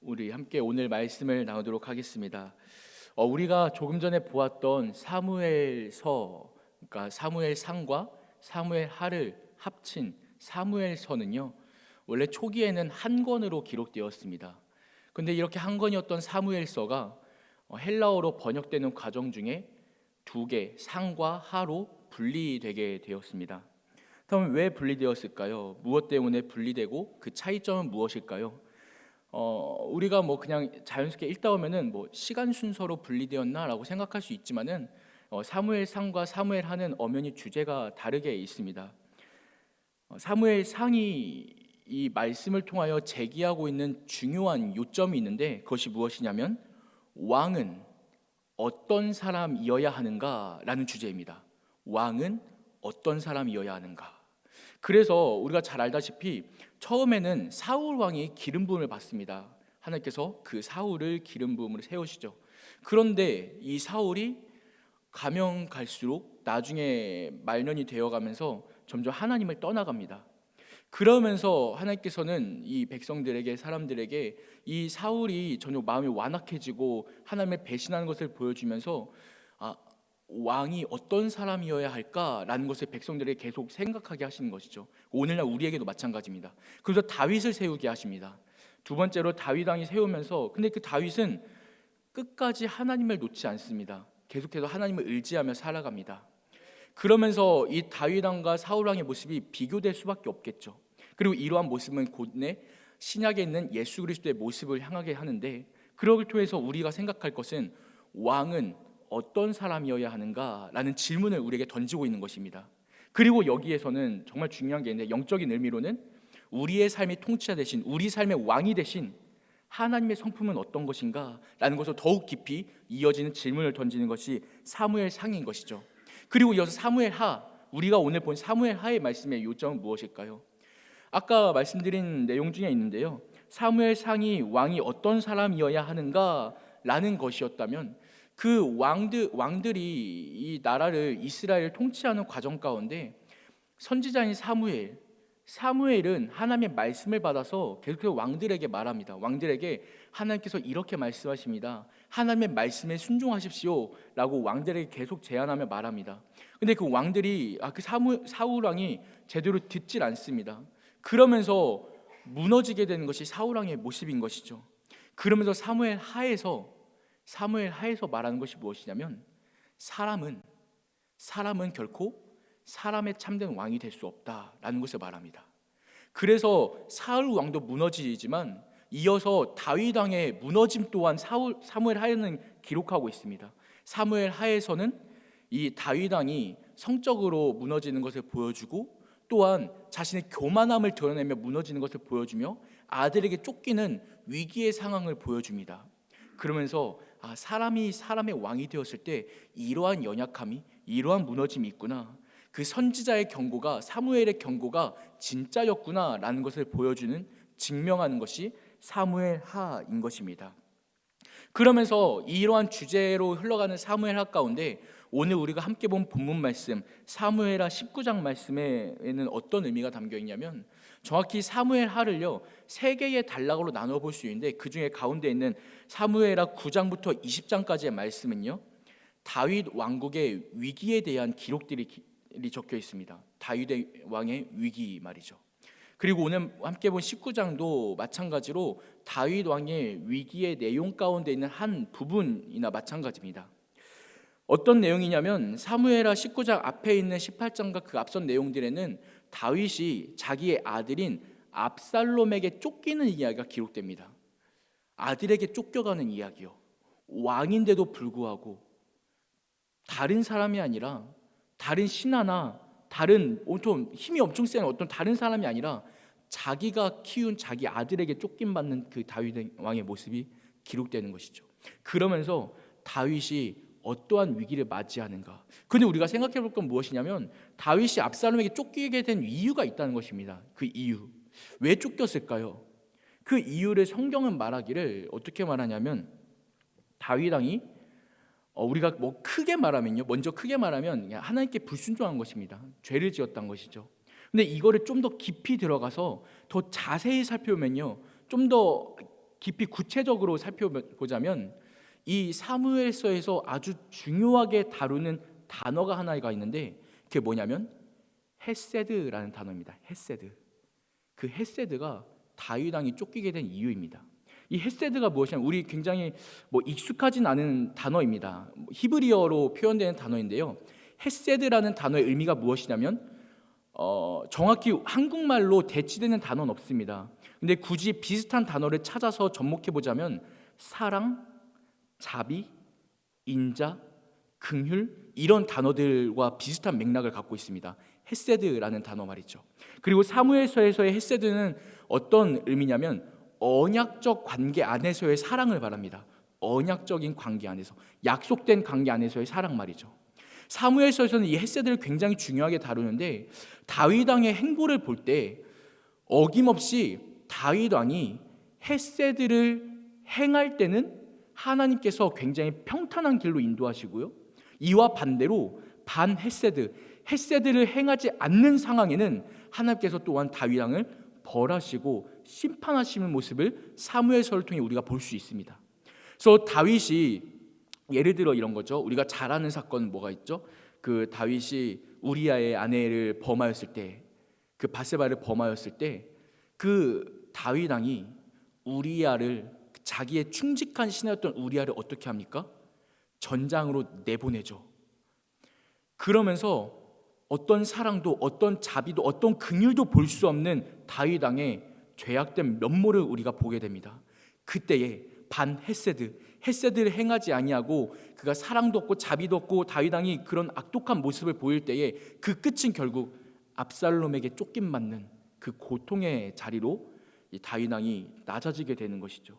우리 함께 오늘 말씀을 나누도록 하겠습니다. 우리가 조금 전에 보았던 사무엘서, 그러니까 사무엘상과 사무엘하를 합친 사무엘서는요, 원래 초기에는 한 권으로 기록되었습니다. 근데 이렇게 한 권이었던 사무엘서가 헬라어로 번역되는 과정 중에 두 개, 상과 하로 분리되게 되었습니다. 그럼 왜 분리되었을까요? 무엇 때문에 분리되고 그 차이점은 무엇일까요? 우리가 그냥 자연스럽게 읽다 보면은 시간 순서로 분리되었나라고 생각할 수 있지만은 사무엘상과 사무엘하는 엄연히 주제가 다르게 있습니다. 사무엘상이 이 말씀을 통하여 제기하고 있는 중요한 요점이 있는데, 그것이 무엇이냐면 왕은 어떤 사람이어야 하는가라는 주제입니다. 왕은 어떤 사람이어야 하는가. 그래서 우리가 잘 알다시피 처음에는 사울 왕이 기름 부음을 받습니다. 하나님께서 그 사울을 기름 부음으로 세우시죠. 그런데 이 사울이 가면 갈수록 나중에 말년이 되어가면서 점점 하나님을 떠나갑니다. 그러면서 하나님께서는 이 백성들에게, 사람들에게 이 사울이 전혀 마음이 완악해지고 하나님을 배신하는 것을 보여주면서 왕이 어떤 사람이어야 할까라는 것을 백성들에게 계속 생각하게 하시는 것이죠. 오늘날 우리에게도 마찬가지입니다. 그래서 다윗을 세우게 하십니다. 두 번째로 다윗 왕이 세우면서, 근데 그 다윗은 끝까지 하나님을 놓지 않습니다. 계속해서 하나님을 의지하며 살아갑니다. 그러면서 이 다윗 왕과 사울 왕의 모습이 비교될 수밖에 없겠죠. 그리고 이러한 모습은 곧내 신약에 있는 예수 그리스도의 모습을 향하게 하는데, 그러기 통해서 우리가 생각할 것은 왕은 어떤 사람이어야 하는가라는 질문을 우리에게 던지고 있는 것입니다. 그리고 여기에서는 정말 중요한 게 있는데, 영적인 의미로는 우리의 삶의 통치자 되신, 우리 삶의 왕이 되신 하나님의 성품은 어떤 것인가 라는 것을 더욱 깊이 이어지는 질문을 던지는 것이 사무엘상인 것이죠. 그리고 이어서 사무엘하, 우리가 오늘 본 사무엘하의 말씀의 요점은 무엇일까요? 아까 말씀드린 내용 중에 있는데요, 사무엘상이 왕이 어떤 사람이어야 하는가 라는 것이었다면, 그 왕들이 이 나라를, 이스라엘을 통치하는 과정 가운데 선지자인 사무엘은 하나님의 말씀을 받아서 계속해서 왕들에게 말합니다. 왕들에게 하나님께서 이렇게 말씀하십니다. 하나님의 말씀에 순종하십시오 라고 왕들에게 계속 제안하며 말합니다. 근데 그 왕들이 사울 왕이 제대로 듣질 않습니다. 그러면서 무너지게 되는 것이 사울 왕의 모습인 것이죠. 그러면서 사무엘 하에서 말하는 것이 무엇이냐면, 사람은 결코 사람의 참된 왕이 될 수 없다라는 것을 말합니다. 그래서 사울 왕도 무너지지만 이어서 다윗 왕의 무너짐 또한 사무엘 하에는 기록하고 있습니다. 사무엘 하에서는 이 다윗 왕이 성적으로 무너지는 것을 보여주고, 또한 자신의 교만함을 드러내며 무너지는 것을 보여주며 아들에게 쫓기는 위기의 상황을 보여줍니다. 그러면서 사람이 사람의 왕이 되었을 때 이러한 연약함이, 이러한 무너짐이 있구나, 그 선지자의 경고가, 사무엘의 경고가 진짜였구나 라는 것을 보여주는, 증명하는 것이 사무엘하인 것입니다. 그러면서 이러한 주제로 흘러가는 사무엘하 가운데 오늘 우리가 함께 본 본문 말씀 사무엘하 19장 말씀에는 어떤 의미가 담겨 있냐면, 정확히 사무엘하를요 3개의 단락으로 나눠 볼 수 있는데, 그 중에 가운데 있는 사무엘하 9장부터 20장까지의 말씀은요 다윗 왕국의 위기에 대한 기록들이 적혀 있습니다. 다윗 왕의 위기 말이죠. 그리고 오늘 함께 본 19장도 마찬가지로 다윗 왕의 위기의 내용 가운데 있는 한 부분이나 마찬가지입니다. 어떤 내용이냐면, 사무엘하 19장 앞에 있는 18장과 그 앞선 내용들에는 다윗이 자기의 아들인 압살롬에게 쫓기는 이야기가 기록됩니다. 아들에게 쫓겨가는 이야기요. 왕인데도 불구하고 다른 사람이 아니라, 다른 신하나 다른 힘이 엄청 센 어떤 다른 사람이 아니라 자기가 키운 자기 아들에게 쫓김받는 그 다윗 왕의 모습이 기록되는 것이죠. 그러면서 다윗이 어떠한 위기를 맞이하는가. 근데 우리가 생각해 볼 건 무엇이냐면, 다윗이 압살롬에게 쫓기게 된 이유가 있다는 것입니다. 그 이유, 왜 쫓겼을까요? 그 이유를 성경은 말하기를 어떻게 말하냐면, 다윗 왕이 우리가 크게 말하면요, 먼저 크게 말하면 하나님께 불순종한 것입니다. 죄를 지었던 것이죠. 근데 이거를 좀 더 깊이 들어가서 더 자세히 살펴보면요, 좀 더 깊이 구체적으로 살펴보자면 이 사무엘서에서 아주 중요하게 다루는 단어가 하나가 있는데 그게 뭐냐면 헤세드라는 단어입니다. 헤세드. 그 헤세드가 다윗 왕이 쫓기게 된 이유입니다. 이 헤세드가 무엇이냐면 우리 굉장히 익숙하진 않은 단어입니다. 히브리어로 표현되는 단어인데요. 헤세드라는 단어의 의미가 무엇이냐면 정확히 한국말로 대치되는 단어는 없습니다. 근데 굳이 비슷한 단어를 찾아서 접목해 보자면 사랑, 자비, 인자, 긍휼 이런 단어들과 비슷한 맥락을 갖고 있습니다. 헤세드라는 단어 말이죠. 그리고 사무엘서에서의 헤세드는 어떤 의미냐면 언약적 관계 안에서의 사랑을 말합니다. 언약적인 관계 안에서, 약속된 관계 안에서의 사랑 말이죠. 사무엘서에서는 이 헤세드를 굉장히 중요하게 다루는데 다윗 왕의 행보를 볼 때 어김없이 다윗 왕이 헤세드를 행할 때는 하나님께서 굉장히 평탄한 길로 인도하시고요, 이와 반대로 반 헤세드를 행하지 않는 상황에는 하나님께서 또한 다윗 왕을 벌하시고 심판하시는 모습을 사무엘서를 통해 우리가 볼 수 있습니다. 그래서 다윗이 예를 들어 이런 거죠. 우리가 잘 아는 사건은 뭐가 있죠? 그 다윗이 우리아의 아내를 범하였을 때, 그 바세바를 범하였을 때 그 다윗 왕이 우리아를, 자기의 충직한 신하였던 우리아를 어떻게 합니까? 전장으로 내보내죠. 그러면서 어떤 사랑도, 어떤 자비도, 어떤 긍휼도 볼 수 없는 다윗 왕의 죄악된 면모를 우리가 보게 됩니다. 그때에 반 헤세드를 행하지 아니하고 그가 사랑도 없고 자비도 없고 다윗 왕이 그런 악독한 모습을 보일 때에 그 끝은 결국 압살롬에게 쫓김 맞는 그 고통의 자리로 이 다윗 왕이 낮아지게 되는 것이죠.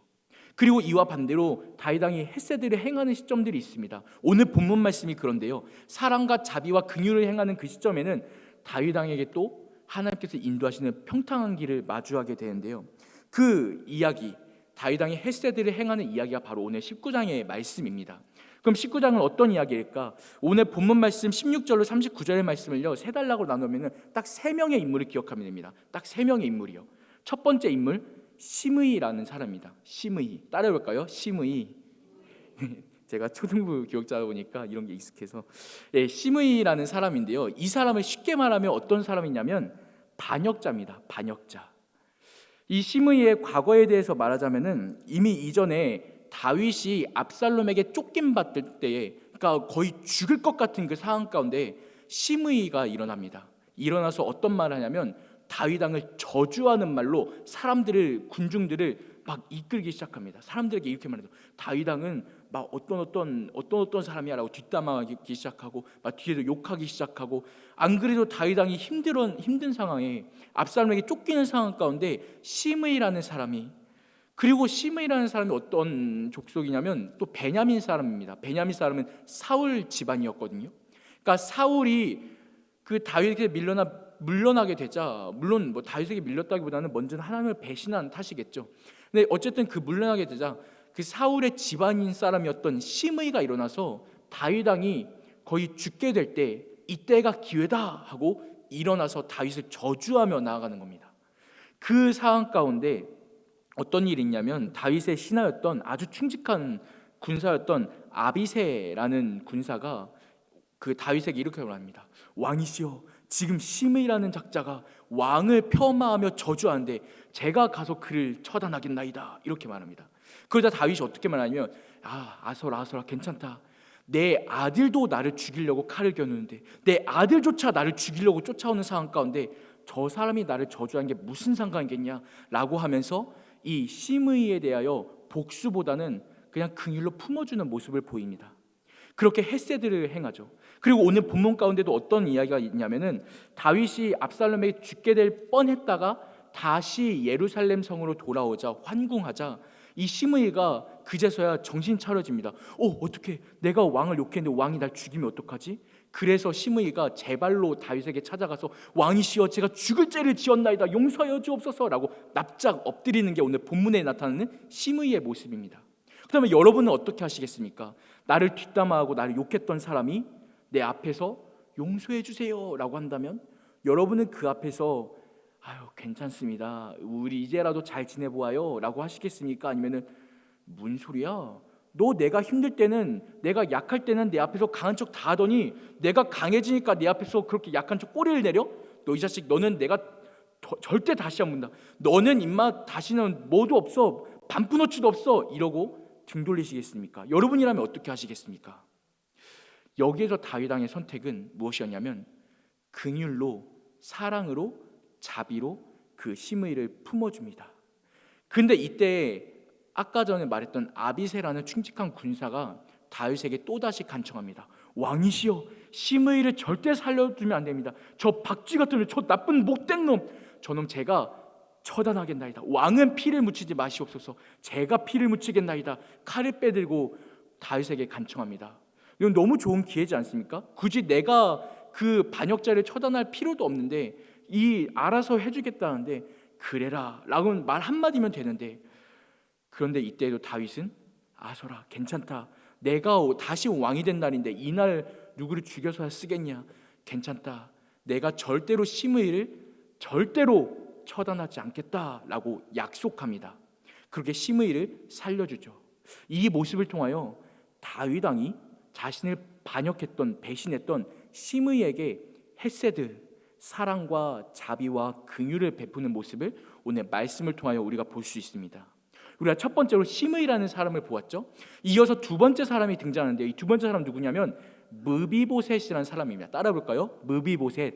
그리고 이와 반대로 다윗 왕이 헤세드를 행하는 시점들이 있습니다. 오늘 본문 말씀이 그런데요, 사랑과 자비와 긍휼을 행하는 그 시점에는 다윗 왕에게 또 하나님께서 인도하시는 평탄한 길을 마주하게 되는데요, 그 이야기, 다윗 왕이 헤세드를 행하는 이야기가 바로 오늘 19장의 말씀입니다. 그럼 19장은 어떤 이야기일까? 오늘 본문 말씀 16절로 39절의 말씀을요, 세 단락으로 나누면 딱 3명의 인물을 기억하면 됩니다. 딱 3명의 인물이요. 첫 번째 인물 시므이라는 사람입니다. 시므이, 따라해볼까요? 시므이. 제가 초등부 교육자다 보니까 이런 게 익숙해서, 시므이라는 사람인데요, 이 사람을 쉽게 말하면 어떤 사람이냐면 반역자입니다. 반역자. 이 시므이의 과거에 대해서 말하자면은 이미 이전에 다윗이 압살롬에게 쫓김받을 때에, 그러니까 거의 죽을 것 같은 그 상황 가운데 시므이가 일어납니다. 일어나서 어떤 말을 하냐면 다윗 왕을 저주하는 말로 사람들을, 군중들을 막 이끌기 시작합니다. 사람들에게 이렇게 말해요. 다윗 왕은 막 어떤 사람이야라고 뒷담화하기 시작하고 막 뒤에서 욕하기 시작하고, 안 그래도 다윗 왕이 힘든 상황에 압살롬에게 쫓기는 상황 가운데 시므이라는 사람이, 그리고 시므이라는 사람이 어떤 족속이냐면 또 베냐민 사람입니다. 베냐민 사람은 사울 집안이었거든요. 그러니까 사울이 그 다윗에게 물러나게 되자, 물론 다윗에게 밀렸다기보다는 먼저는 하나님을 배신한 탓이겠죠. 근데 어쨌든 그 물러나게 되자 그 사울의 집안인 사람이었던 시므이가 일어나서 다윗 왕이 거의 죽게 될 때 이때가 기회다 하고 일어나서 다윗을 저주하며 나아가는 겁니다. 그 상황 가운데 어떤 일이 있냐면 다윗의 신하였던 아주 충직한 군사였던 아비새라는 군사가 그 다윗에게 이렇게 말합니다. 왕이시여, 지금 시므이라는 작자가 왕을 폄하하며 저주하는데 제가 가서 그를 처단하겠나이다, 이렇게 말합니다. 그러자 다윗이 어떻게 말하냐면, 아서라 괜찮다. 내 아들도 나를 죽이려고 칼을 겨누는데, 내 아들조차 나를 죽이려고 쫓아오는 상황 가운데 저 사람이 나를 저주한 게 무슨 상관이겠냐 라고 하면서 이 시므이에 대하여 복수보다는 그냥 긍휼로 품어주는 모습을 보입니다. 그렇게 헤세드를 행하죠. 그리고 오늘 본문 가운데도 어떤 이야기가 있냐면은 다윗이 압살롬에게 죽게 될 뻔했다가 다시 예루살렘 성으로 돌아오자, 환궁하자 이 시므이가 그제서야 정신 차려집니다. 어떻게 내가 왕을 욕했는데 왕이 날 죽이면 어떡하지? 그래서 시므이가 제발로 다윗에게 찾아가서 왕이시여, 제가 죽을 죄를 지었나이다, 용서하여 주옵소서라고 납작 엎드리는 게 오늘 본문에 나타나는 시므이의 모습입니다. 그러면 여러분은 어떻게 하시겠습니까? 나를 뒷담화하고 나를 욕했던 사람이 내 앞에서 용서해 주세요 라고 한다면 여러분은 그 앞에서 아유, 괜찮습니다. 우리 이제라도 잘 지내보아요 라고 하시겠습니까? 아니면은 뭔 소리야? 너 내가 힘들 때는, 내가 약할 때는 내 앞에서 강한 척 다 하더니 내가 강해지니까 내 앞에서 그렇게 약한 척 꼬리를 내려? 너 이 자식, 너는 내가 절대 다시 안 본다. 너는 임마 다시는 뭐도 없어. 반푼어치도 없어. 이러고 등 돌리시겠습니까? 여러분이라면 어떻게 하시겠습니까? 여기에서 다윗 왕의 선택은 무엇이었냐면 긍휼로, 사랑으로, 자비로 그 시므이를 품어줍니다. 근데 이때 아까 전에 말했던 아비새라는 충직한 군사가 다윗에게 또다시 간청합니다. 왕이시여, 시므이를 절대 살려두면 안 됩니다. 저 박쥐 같은 놈, 저 나쁜 못된 놈, 저놈 제가 처단하겠나이다. 왕은 피를 묻히지 마시옵소서. 제가 피를 묻히겠나이다. 칼을 빼들고 다윗에게 간청합니다. 이건 너무 좋은 기회지 않습니까? 굳이 내가 그 반역자를 처단할 필요도 없는데 이 알아서 해주겠다는데 그래라 라고 말 한마디면 되는데, 그런데 이때도 다윗은 아서라, 괜찮다. 내가 다시 왕이 된 날인데 이날 누구를 죽여서야 쓰겠냐. 괜찮다. 내가 절대로 시므이를 절대로 처단하지 않겠다라고 약속합니다. 그렇게 시므이를 살려주죠. 이 모습을 통하여 다윗 왕이 자신을 반역했던, 배신했던 시므이에게 헤세드, 사랑과 자비와 긍휼을 베푸는 모습을 오늘 말씀을 통하여 우리가 볼 수 있습니다. 우리가 첫 번째로 시므이라는 사람을 보았죠. 이어서 두 번째 사람이 등장하는데 이 두 번째 사람 누구냐면 무비보셋이라는 사람입니다. 따라 볼까요? 무비보셋.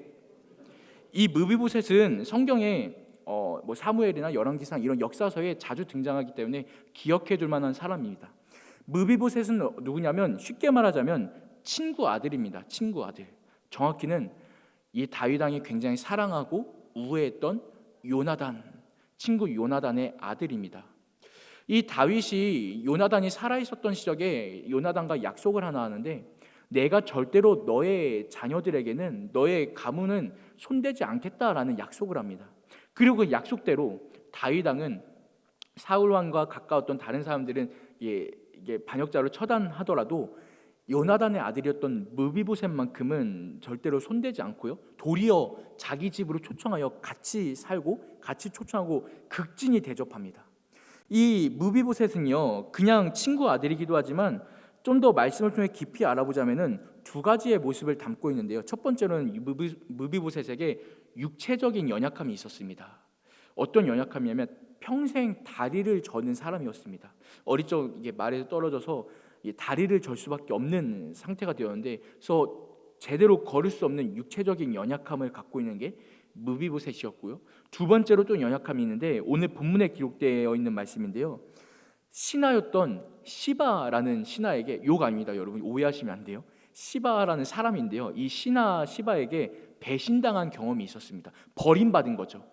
이 무비보셋은 성경에 뭐 사무엘이나 열왕기상 이런 역사서에 자주 등장하기 때문에 기억해둘 만한 사람입니다. 무비보셋은 누구냐면 쉽게 말하자면 친구 아들입니다. 친구 아들. 정확히는 이 다윗 왕이 굉장히 사랑하고 우애했던 요나단, 친구 요나단의 아들입니다. 이 다윗이 요나단이 살아있었던 시절에 요나단과 약속을 하나 하는데, 내가 절대로 너의 자녀들에게는, 너의 가문은 손대지 않겠다라는 약속을 합니다. 그리고 그 약속대로 다윗 왕은 사울 왕과 가까웠던 다른 사람들은 이게 반역자로 처단하더라도 요나단의 아들이었던 무비보셋만큼은 절대로 손대지 않고요, 도리어 자기 집으로 초청하여 같이 살고 같이 초청하고 극진히 대접합니다. 이 무비보셋은요, 그냥 친구 아들이기도 하지만 좀 더 말씀을 통해 깊이 알아보자면은 두 가지의 모습을 담고 있는데요. 첫 번째로는 무비보셋에게 육체적인 연약함이 있었습니다. 어떤 연약함이냐면 평생 다리를 저는 사람이었습니다. 어릴 적 이게 말에서 떨어져서 다리를 절 수밖에 없는 상태가 되었는데, 그래서 제대로 걸을 수 없는 육체적인 연약함을 갖고 있는 게 무비보셋이었고요. 두 번째로 또 연약함이 있는데 오늘 본문에 기록되어 있는 말씀인데요. 신하였던 시바라는 신하에게, 욕 아닙니다. 여러분 오해하시면 안 돼요. 시바라는 사람인데요. 이 신하 시바에게 배신당한 경험이 있었습니다. 버림받은 거죠.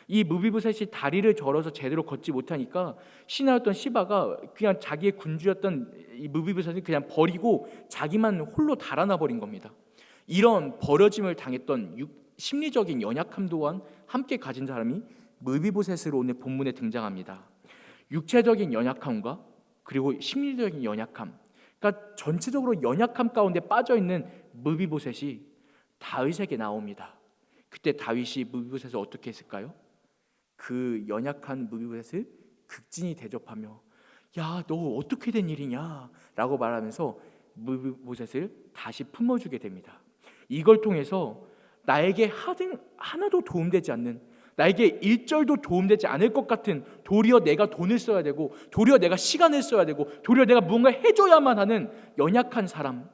이 무비보셋이 다리를 절어서 제대로 걷지 못하니까 신하였던 시바가 그냥 자기의 군주였던 이 무비보셋을 그냥 버리고 자기만 홀로 달아나 버린 겁니다. 이런 버려짐을 당했던 심리적인 연약함 또한 함께 가진 사람이 무비보셋으로 오늘 본문에 등장합니다. 육체적인 연약함과 그리고 심리적인 연약함, 그러니까 전체적으로 연약함 가운데 빠져있는 무비보셋이 다윗에게 나옵니다. 그때 다윗이 무비보셋을 어떻게 했을까요? 그 연약한 무비보셋을 극진히 대접하며 야, 너 어떻게 된 일이냐? 라고 말하면서 무비보셋을 다시 품어주게 됩니다. 이걸 통해서 나에게 하나도 도움되지 않는, 나에게 일절도 도움되지 않을 것 같은, 도리어 내가 돈을 써야 되고 도리어 내가 시간을 써야 되고 도리어 내가 무언가 해줘야만 하는 연약한 사람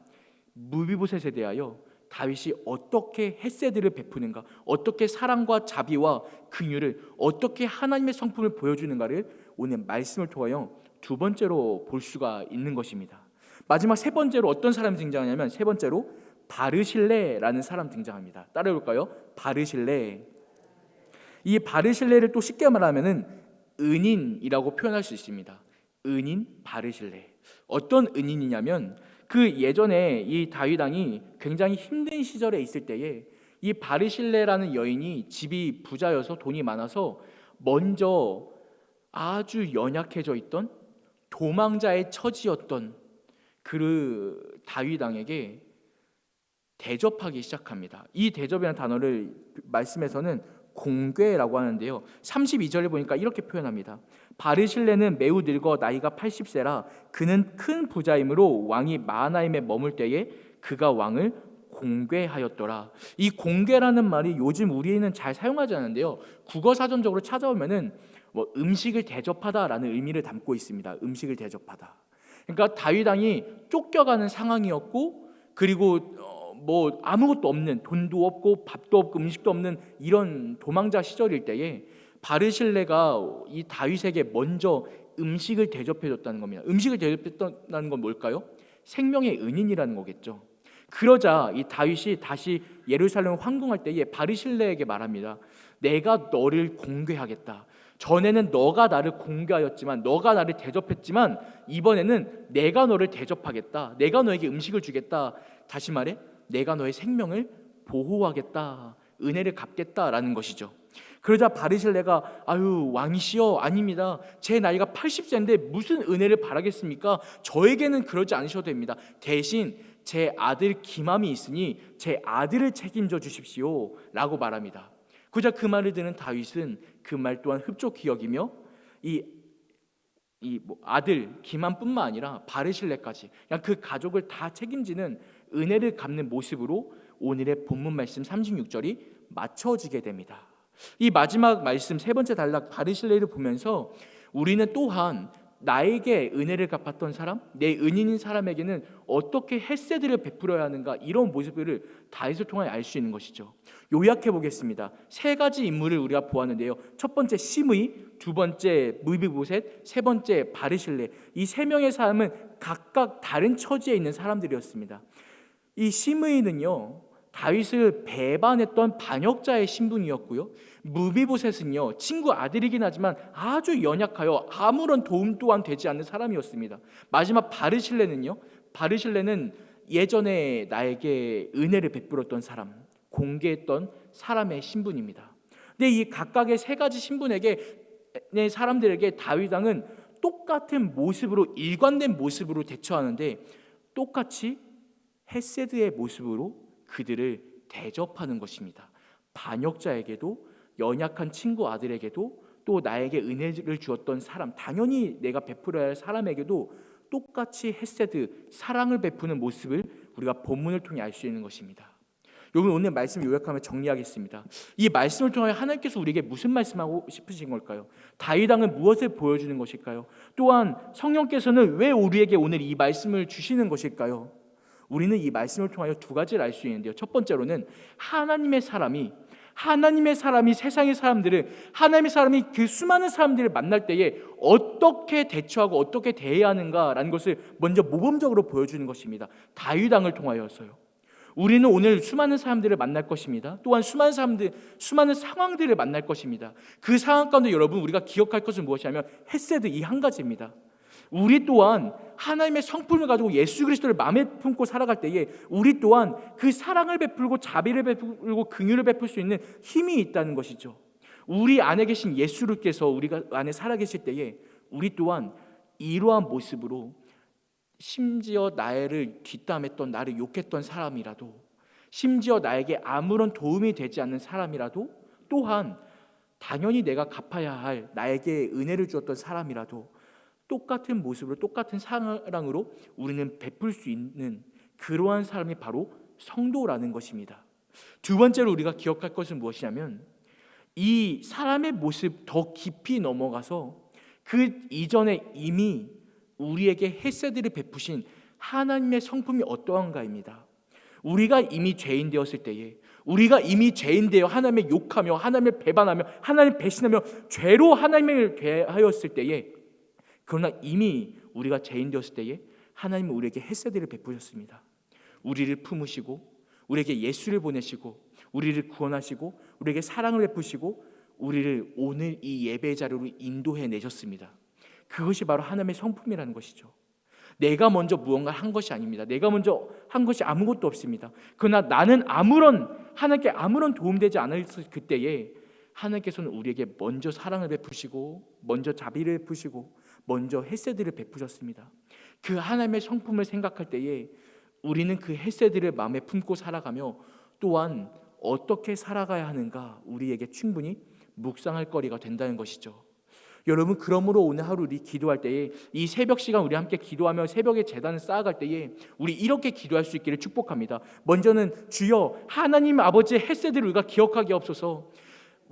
무비보셋에 대하여 다윗이 어떻게 헤세드를 베푸는가, 어떻게 사랑과 자비와 긍휼을, 어떻게 하나님의 성품을 보여주는가를 오늘 말씀을 통하여 두 번째로 볼 수가 있는 것입니다. 마지막 세 번째로 어떤 사람이 등장하냐면 세 번째로 바르실레라는 사람 등장합니다. 따라해볼까요? 바르실레. 이 바르실레를 또 쉽게 말하면은 은인이라고 표현할 수 있습니다. 은인 바르실레. 어떤 은인이냐면 그 예전에 이 다윗 왕이 굉장히 힘든 시절에 있을 때에 이 바르실레라는 여인이 집이 부자여서 돈이 많아서 먼저 아주 연약해져 있던 도망자의 처지였던 그 다윗 왕에게 대접하기 시작합니다. 이 대접이라는 단어를 말씀에서는 공궤라고 하는데요. 32절에 보니까 이렇게 표현합니다. 바르실레는 매우 늙어 나이가 80세라 그는 큰 부자이므로 왕이 마하나임에 머물 때에 그가 왕을 공궤하였더라. 이 공궤라는 말이 요즘 우리는 잘 사용하지 않는데요. 국어 사전적으로 찾아오면은 음식을 대접하다라는 의미를 담고 있습니다. 음식을 대접하다. 그러니까 다윗 왕이 쫓겨가는 상황이었고, 그리고 아무것도 없는, 돈도 없고 밥도 없고 음식도 없는 이런 도망자 시절일 때에 바르실레가 이 다윗에게 먼저 음식을 대접해줬다는 겁니다. 음식을 대접했다는 건 뭘까요? 생명의 은인이라는 거겠죠. 그러자 이 다윗이 다시 예루살렘을 황궁할 때에 바르실레에게 말합니다. 내가 너를 공궤하겠다. 전에는 너가 나를 공궤하였지만, 너가 나를 대접했지만 이번에는 내가 너를 대접하겠다. 내가 너에게 음식을 주겠다. 다시 말해 내가 너의 생명을 보호하겠다. 은혜를 갚겠다라는 것이죠. 그러자 바르실레가 아유 왕이시여, 아닙니다. 제 나이가 80세인데 무슨 은혜를 바라겠습니까? 저에게는 그러지 않으셔도 됩니다. 대신 제 아들 기맘이 있으니 제 아들을 책임져 주십시오 라고 말합니다. 그러자 그 말을 듣는 다윗은 그 말 또한 흡족히 여기며 이 아들 기맘뿐만 아니라 바르실레까지 그냥 그 가족을 다 책임지는 은혜를 갚는 모습으로 오늘의 본문 말씀 36절이 맞춰지게 됩니다. 이 마지막 말씀 세 번째 단락 바르실레를 보면서 우리는 또한 나에게 은혜를 갚았던 사람, 내 은인인 사람에게는 어떻게 헤세드를 베풀어야 하는가, 이런 모습을 다윗을 통해 알 수 있는 것이죠. 요약해 보겠습니다. 세 가지 인물을 우리가 보았는데요. 첫 번째 시므이, 두 번째 무비보셋, 세 번째 바르실레. 이 세 명의 사람은 각각 다른 처지에 있는 사람들이었습니다. 이 시므이는요, 다윗을 배반했던 반역자의 신분이었고요. 무비보셋은요, 친구 아들이긴 하지만 아주 연약하여 아무런 도움 또한 되지 않는 사람이었습니다. 마지막 바르실레는요, 바르실레는 예전에 나에게 은혜를 베풀었던 사람, 공개했던 사람의 신분입니다. 근데 이 각각의 세 가지 신분에게 사람들에게 다윗 왕은 똑같은 모습으로, 일관된 모습으로 대처하는데 똑같이 헤세드의 모습으로 그들을 대접하는 것입니다. 반역자에게도, 연약한 친구 아들에게도, 또 나에게 은혜를 주었던 사람, 당연히 내가 베풀어야 할 사람에게도 똑같이 헤세드, 사랑을 베푸는 모습을 우리가 본문을 통해 알 수 있는 것입니다. 여러분, 오늘 말씀 요약하며 정리하겠습니다. 이 말씀을 통해 하나님께서 우리에게 무슨 말씀하고 싶으신 걸까요? 다윗 왕은 무엇을 보여주는 것일까요? 또한 성령께서는 왜 우리에게 오늘 이 말씀을 주시는 것일까요? 우리는 이 말씀을 통하여 두 가지를 알 수 있는데요. 첫 번째로는 하나님의 사람이 세상의 사람들을, 하나님의 사람이 그 수많은 사람들을 만날 때에 어떻게 대처하고 어떻게 대해야 하는가라는 것을 먼저 모범적으로 보여주는 것입니다. 다윗 왕을 통하여서요. 우리는 오늘 수많은 사람들을 만날 것입니다. 또한 수많은 상황들을 만날 것입니다. 그 상황 가운데 여러분, 우리가 기억할 것은 무엇이냐면 헤세드, 이 한 가지입니다. 우리 또한 하나님의 성품을 가지고 예수 그리스도를 마음에 품고 살아갈 때에 우리 또한 그 사랑을 베풀고 자비를 베풀고 긍휼을 베풀 수 있는 힘이 있다는 것이죠. 우리 안에 계신 예수님께서 우리가 안에 살아계실 때에 우리 또한 이러한 모습으로, 심지어 나를 뒷담했던, 나를 욕했던 사람이라도, 심지어 나에게 아무런 도움이 되지 않는 사람이라도, 또한 당연히 내가 갚아야 할 나에게 은혜를 주었던 사람이라도 똑같은 모습으로, 똑같은 사랑으로 우리는 베풀 수 있는 그러한 사람이 바로 성도라는 것입니다. 두 번째로 우리가 기억할 것은 무엇이냐면 이 사람의 모습 더 깊이 넘어가서 그 이전에 이미 우리에게 헤세드를 베푸신 하나님의 성품이 어떠한가입니다. 우리가 이미 죄인 되었을 때에, 우리가 이미 죄인 되어 하나님을 욕하며 하나님을 배반하며 하나님을 배신하며 죄로 하나님을 대하였을 때에, 그러나 이미 우리가 죄인 되었을 때에 하나님은 우리에게 헤세드를 베푸셨습니다. 우리를 품으시고 우리에게 예수를 보내시고 우리를 구원하시고 우리에게 사랑을 베푸시고 우리를 오늘 이 예배 자리로 인도해 내셨습니다. 그것이 바로 하나님의 성품이라는 것이죠. 내가 먼저 무언가를 한 것이 아닙니다. 내가 먼저 한 것이 아무것도 없습니다. 그러나 나는 하나님께 아무런 도움되지 않을 그때에 하나님께서는 우리에게 먼저 사랑을 베푸시고 먼저 자비를 베푸시고 먼저 헤세드를 베푸셨습니다. 그 하나님의 성품을 생각할 때에 우리는 그 헤세드를 마음에 품고 살아가며 또한 어떻게 살아가야 하는가 우리에게 충분히 묵상할 거리가 된다는 것이죠. 여러분, 그러므로 오늘 하루 우리 기도할 때에 이 새벽 시간 우리 함께 기도하며 새벽에 제단을 쌓아갈 때에 우리 이렇게 기도할 수 있기를 축복합니다. 먼저는 주여 하나님 아버지의 헤세드를 우리가 기억하게 없어서,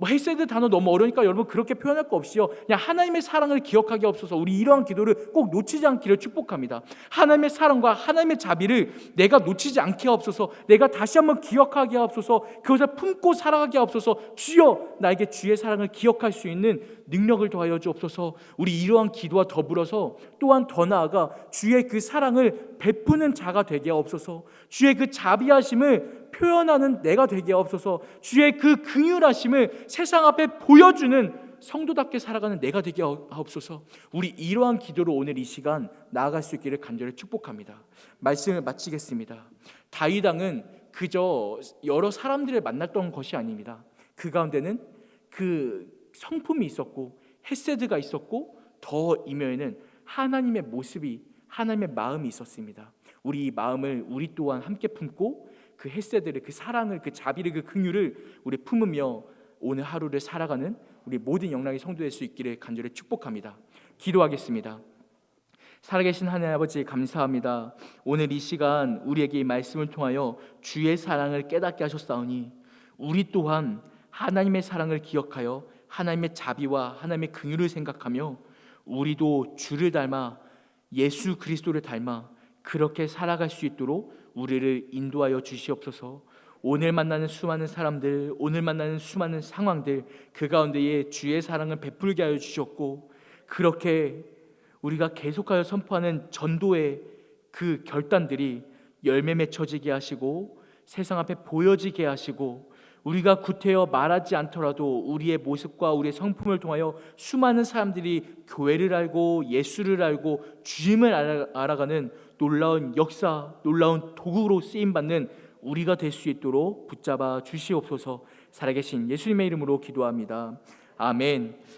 헤세드 단어 너무 어려우니까 여러분 그렇게 표현할 거 없이요, 그냥 하나님의 사랑을 기억하게 없어서 우리 이러한 기도를 꼭 놓치지 않기를 축복합니다. 하나님의 사랑과 하나님의 자비를 내가 놓치지 않게 없어서, 내가 다시 한번 기억하게 없어서, 그것을 품고 살아가게 없어서, 주여 나에게 주의 사랑을 기억할 수 있는 능력을 더하여 주옵소서. 우리 이러한 기도와 더불어서 또한 더 나아가 주의 그 사랑을 베푸는 자가 되게 없어서, 주의 그 자비하심을 표현하는 내가 되게 없어서, 주의 그 긍휼하심을 세상 앞에 보여주는 성도답게 살아가는 내가 되게 하옵소서. 우리 이러한 기도로 오늘 이 시간 나아갈 수 있기를 간절히 축복합니다. 말씀을 마치겠습니다. 다윗 왕은 그저 여러 사람들을 만났던 것이 아닙니다. 그 가운데는 그 성품이 있었고 헤세드가 있었고 더 이면에는 하나님의 모습이, 하나님의 마음이 있었습니다. 우리 이 마음을 우리 또한 함께 품고 그 헤세드를, 그 사랑을, 그 자비를, 그 긍휼을 우리 품으며 오늘 하루를 살아가는 우리 모든 영락의 성도 될 수 있기를 간절히 축복합니다. 기도하겠습니다. 살아계신 하나님 아버지 감사합니다. 오늘 이 시간 우리에게 이 말씀을 통하여 주의 사랑을 깨닫게 하셨사오니 우리 또한 하나님의 사랑을 기억하여 하나님의 자비와 하나님의 긍휼을 생각하며 우리도 주를 닮아 예수 그리스도를 닮아 그렇게 살아갈 수 있도록 우리를 인도하여 주시옵소서. 오늘 만나는 수많은 사람들, 오늘 만나는 수많은 상황들, 그 가운데에 주의 사랑을 베풀게 하여 주셨고, 그렇게 우리가 계속하여 선포하는 전도의 그 결단들이 열매 맺혀지게 하시고 세상 앞에 보여지게 하시고, 우리가 구태여 말하지 않더라도 우리의 모습과 우리의 성품을 통하여 수많은 사람들이 교회를 알고 예수를 알고 주님을 알아가는 놀라운 역사, 놀라운 도구로 쓰임받는 우리가 될 수 있도록 붙잡아 주시옵소서. 살아계신 예수님의 이름으로 기도합니다. 아멘.